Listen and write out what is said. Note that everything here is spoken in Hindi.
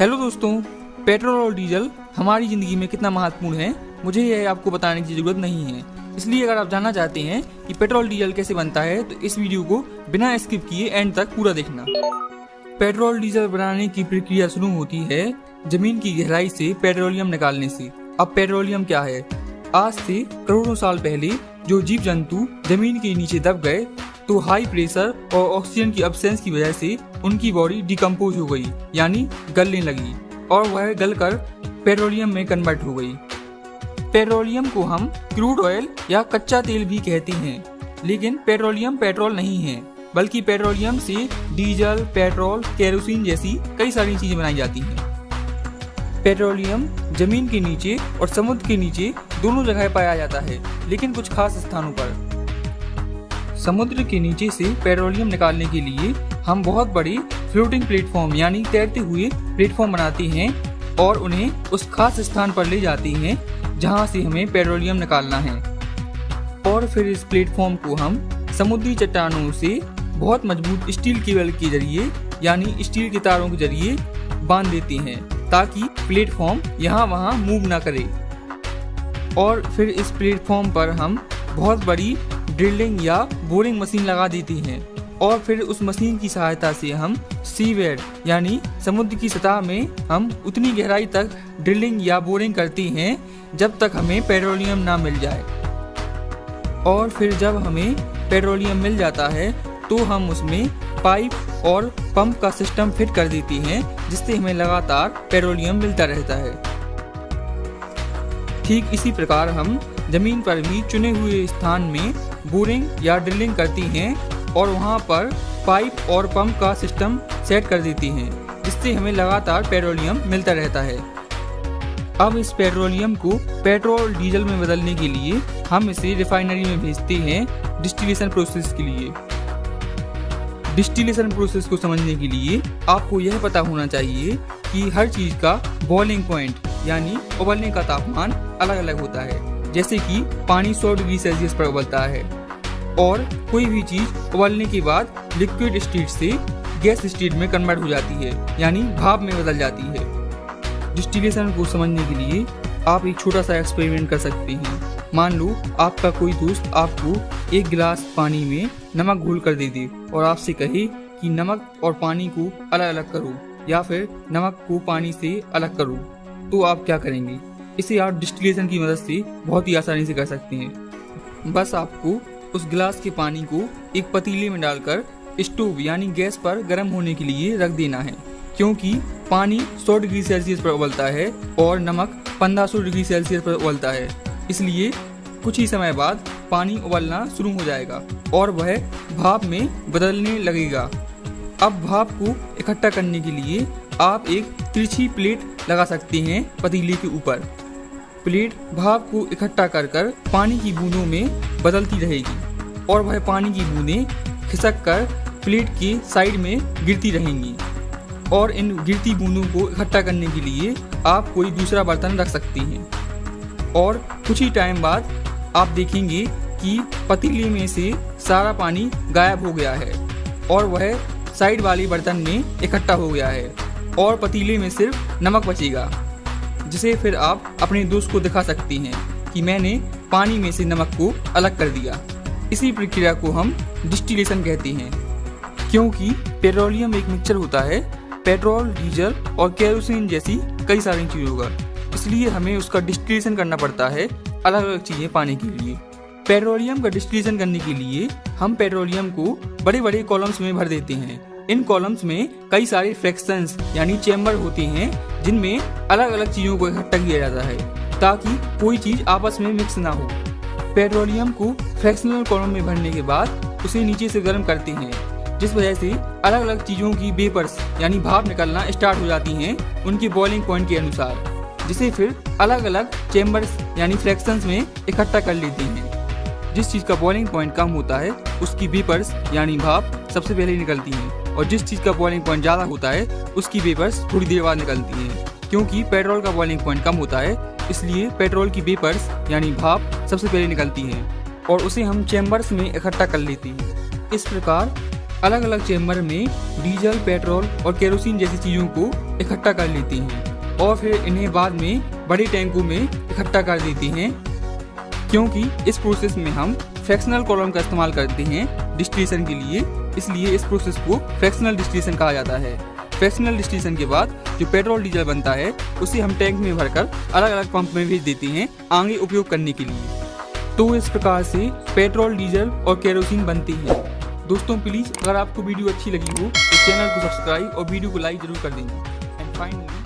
हेलो दोस्तों, पेट्रोल और डीजल हमारी ज़िंदगी में कितना महत्वपूर्ण है मुझे यह आपको बताने की ज़रूरत नहीं है। इसलिए अगर आप जानना चाहते हैं कि पेट्रोल डीजल कैसे बनता है तो इस वीडियो को बिना स्किप किए एंड तक पूरा देखना। पेट्रोल डीजल बनाने की प्रक्रिया शुरू होती है जमीन की गहराई से पेट्रोलियम निकालने से। अब पेट्रोलियम क्या है? आज से करोड़ों साल पहले जो जीव जंतु जमीन के नीचे दब गए तो हाई प्रेशर और ऑक्सीजन की अब्सेंस की वजह से उनकी बॉडी डिकम्पोज हो गई, यानी गलने लगी, और वह गलकर पेट्रोलियम में कन्वर्ट हो गई। पेट्रोलियम को हम क्रूड ऑयल या कच्चा तेल भी कहते हैं, लेकिन पेट्रोलियम पेट्रोल नहीं है, बल्कि पेट्रोलियम से डीजल, पेट्रोल, केरोसिन जैसी कई सारी चीजें बनाई जाती हैं। पेट्रोलियम जमीन के नीचे और समुद्र के नीचे दोनों जगह पाया जाता है, लेकिन कुछ खास स्थानों पर। समुद्र के नीचे से पेट्रोलियम निकालने के लिए हम बहुत बड़ी फ्लोटिंग प्लेटफॉर्म यानी तैरते हुए प्लेटफॉर्म बनाते हैं और उन्हें उस खास स्थान पर ले जाते हैं जहां से हमें पेट्रोलियम निकालना है। और फिर इस प्लेटफॉर्म को हम समुद्री चट्टानों से बहुत मजबूत स्टील केबल के जरिए यानी स्टील के तारों के जरिए बांध देते हैं ताकि प्लेटफॉर्म यहाँ वहाँ मूव ना करे। और फिर इस प्लेटफॉर्म पर हम बहुत बड़ी ड्रिलिंग या बोरिंग मशीन लगा देती हैं और फिर उस मशीन की सहायता से हम सीवेड यानी समुद्र की सतह में हम उतनी गहराई तक ड्रिलिंग या बोरिंग करती हैं जब तक हमें पेट्रोलियम ना मिल जाए। और फिर जब हमें पेट्रोलियम मिल जाता है तो हम उसमें पाइप और पंप का सिस्टम फिट कर देती हैं जिससे हमें लगातार पेट्रोलियम मिलता रहता है। ठीक इसी प्रकार हम जमीन पर भी चुने हुए स्थान में बोरिंग या ड्रिलिंग करती हैं और वहां पर पाइप और पंप का सिस्टम सेट कर देती हैं जिससे हमें लगातार पेट्रोलियम मिलता रहता है। अब इस पेट्रोलियम को पेट्रोल डीजल में बदलने के लिए हम इसे रिफाइनरी में भेजते हैं डिस्टिलेशन प्रोसेस के लिए। डिस्टिलेशन प्रोसेस को समझने के लिए आपको यह पता होना चाहिए कि हर चीज का बॉइलिंग पॉइंट यानी उबलने का तापमान अलग अलग होता है। जैसे कि पानी 100 डिग्री सेल्सियस पर उबलता है और कोई भी चीज उबलने के बाद लिक्विड स्टेट से गैस स्टेट में कन्वर्ट हो जाती है, यानी भाप में बदल जाती है। डिस्टिलेशन को समझने के लिए आप एक छोटा सा एक्सपेरिमेंट कर सकते हैं। मान लो आपका कोई दोस्त आपको एक गिलास पानी में नमक घोल कर दे दे और आपसे कहे कि नमक और पानी को अलग अलग करो या फिर नमक को पानी से अलग करो, तो आप क्या करेंगे? इसे आप डिस्टिलेशन की मदद से बहुत ही आसानी से कर सकते हैं। बस आपको उस गिलास के पानी को एक पतीले में डालकर स्टोव यानी गैस पर गर्म होने के लिए रख देना है, क्योंकि पानी 100 डिग्री सेल्सियस पर उबलता है और नमक 1500 डिग्री सेल्सियस पर उबलता है। इसलिए कुछ ही समय बाद पानी उबलना शुरू हो जाएगा और वह भाप में बदलने लगेगा। अब भाप को इकट्ठा करने के लिए आप एक तिरछी प्लेट लगा सकते हैं पतीले के ऊपर। प्लेट भाप को इकट्ठा कर कर पानी की बूंदों में बदलती रहेगी और वह पानी की बूंदें खिसक कर प्लेट के साइड में गिरती रहेंगी। और इन गिरती बूंदों को इकट्ठा करने के लिए आप कोई दूसरा बर्तन रख सकते हैं और कुछ ही टाइम बाद आप देखेंगे कि पतीले में से सारा पानी गायब हो गया है और वह साइड वाले बर्तन में इकट्ठा हो गया है और पतीले में सिर्फ नमक बचेगा, जिसे फिर आप अपने दोस्त को दिखा सकती हैं कि मैंने पानी में से नमक को अलग कर दिया। इसी प्रक्रिया को हम डिस्टिलेशन कहते हैं। क्योंकि पेट्रोलियम एक मिक्सचर होता है पेट्रोल, डीजल और केरोसिन जैसी कई सारी चीज़ों का, इसलिए हमें उसका डिस्टिलेशन करना पड़ता है अलग अलग चीज़ें पाने के लिए। पेट्रोलियम का डिस्टिलेशन करने के लिए हम पेट्रोलियम को बड़े बड़े कॉलम्स में भर देते हैं। इन कॉलम्स में कई सारे फ्रैक्शंस यानी चैम्बर होते हैं जिनमें अलग अलग चीजों को इकट्ठा किया जाता है ताकि कोई चीज आपस में मिक्स ना हो। पेट्रोलियम को फ्रैक्शनल कॉलम में भरने के बाद उसे नीचे से गर्म करते हैं, जिस वजह से अलग अलग चीजों की वेपर्स यानी भाप निकलना स्टार्ट हो जाती हैं उनके बॉइलिंग पॉइंट के अनुसार, जिसे फिर अलग अलग चैम्बर्स यानी फ्रैक्शंस में इकट्ठा कर लेते हैं। जिस चीज का बॉइलिंग पॉइंट कम होता है उसकी वेपर्स यानी भाप सबसे पहले निकलती हैं और जिस चीज़ का बॉइलिंग पॉइंट ज़्यादा होता है उसकी वेपर्स थोड़ी देर बाद निकलती हैं। क्योंकि पेट्रोल का बॉइलिंग पॉइंट कम होता है इसलिए पेट्रोल की वेपर्स यानी भाप सबसे पहले निकलती हैं और उसे हम चैम्बर्स में इकट्ठा कर लेते हैं। इस प्रकार अलग अलग चेम्बर में डीजल, पेट्रोल और केरोसिन जैसी चीजों को इकट्ठा कर लेती हैं और फिर इन्हें बाद में बड़े टैंकों में इकट्ठा कर देती हैं। क्योंकि इस प्रोसेस में हम फ्रैक्शनल कॉलम का इस्तेमाल करते हैं डिस्टिलेशन के लिए, इसलिए इस प्रोसेस को फ्रैक्शनल डिस्टिलेशन कहा जाता है। फ्रैक्शनल डिस्टिलेशन के बाद जो पेट्रोल डीजल बनता है उसे हम टैंक में भरकर अलग अलग पंप में भेज देते हैं आगे उपयोग करने के लिए। तो इस प्रकार से पेट्रोल, डीजल और केरोसिन बनती है। दोस्तों प्लीज अगर आपको वीडियो अच्छी लगी हो तो चैनल को सब्सक्राइब और वीडियो को लाइक जरूर कर देना। And finally